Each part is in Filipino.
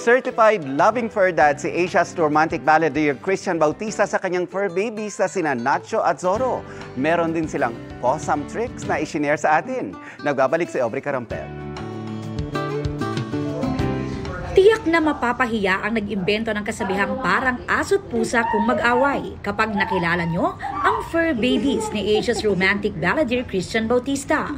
Certified loving fur dad si Asia's romantic balladeer Christian Bautista sa kanyang fur babies na sina Nacho at Zorro. Meron din silang awesome tricks na i-share sa atin. Nagbabalik si Aubrey Carampel. Tiyak na mapapahiya ang nag-imbento ng kasabihang parang aso't pusa kung mag-away kapag nakilala nyo ang fur babies ni Asia's romantic balladeer Christian Bautista.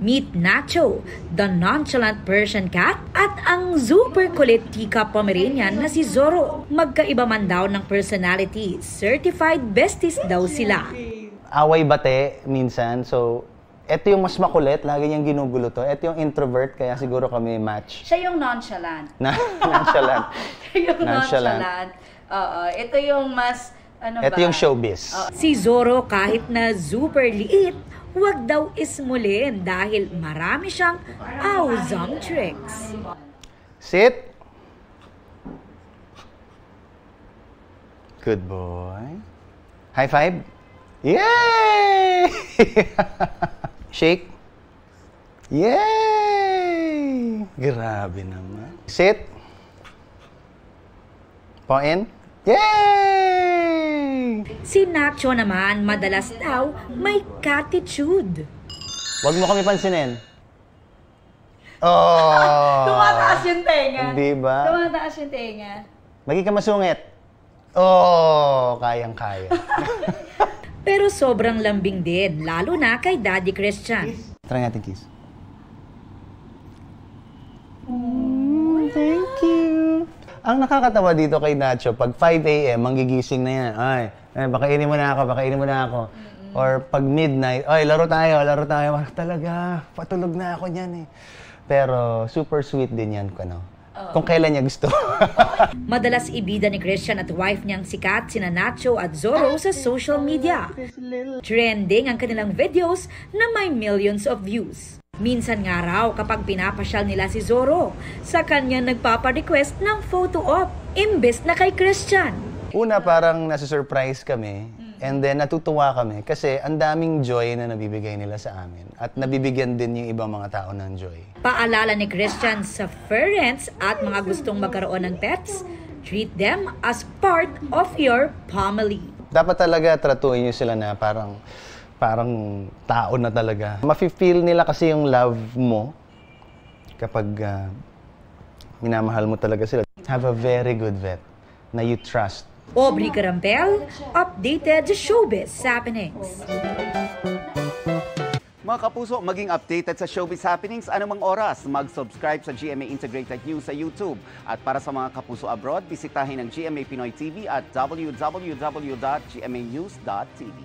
Meet Nacho, the nonchalant Persian cat, at ang super kulit teacup Pomeranian na si Zorro. Magkaiba man daw ng personality, certified besties daw sila. Away bate minsan, so ito yung mas makulit, lagi niyang ginugulo to. Ito yung introvert, kaya siguro kami match. Siya yung nonchalant. Nonchalant. Siya yung nonchalant. Ito yung mas, ito yung showbiz. Si Zorro kahit na super liit, huwag daw ismulin dahil marami siyang awesome tricks. Sit. Good boy. High five. Yay! Shake. Yay! Grabe naman. Sit. Paw in. Yay! Si Nacho naman madalas daw may catitude. Huwag mo kami pansinin. Oh! Tumataas yung tenga. Diba? Tumataas yung tenga. Maging ka masungit. Oh! Kayang-kaya. Pero sobrang lambing din, lalo na kay Daddy Christian. Try natin kiss. Thank you. Ang nakakatawa dito kay Nacho, pag 5 a.m., manggigising na yan. Ay, bakainin mo na ako. Or pag midnight, ay, laro tayo. Talaga, patulog na ako niyan eh. Pero super sweet din yan, kung kailan niya gusto. Madalas ibida ni Christian at wife niyang sikat sina Nacho at Zorro sa social media. Trending ang kanilang videos na may millions of views. Minsan nga raw kapag pinapasyal nila si Zorro, sa kanya nagpapa-request ng photo op, imbes na kay Christian. Una, parang nasa-surprise kami. And then natutuwa kami kasi ang daming joy na nabibigay nila sa amin. At nabibigyan din yung ibang mga tao ng joy. Paalala ni Christian sa parents at mga gustong magkaroon ng pets, treat them as part of your family. Dapat talaga tratuhin nyo sila na parang tao na talaga. Mafe-feel nila kasi yung love mo kapag minamahal mo talaga sila. Have a very good vet na you trust. Aubrey Carampel, updated showbiz happenings. Mga kapuso, maging updated sa showbiz happenings anumang oras. Mag-subscribe sa GMA Integrated News sa YouTube. At para sa mga kapuso abroad, bisitahin ang GMA Pinoy TV at www.gmanews.tv.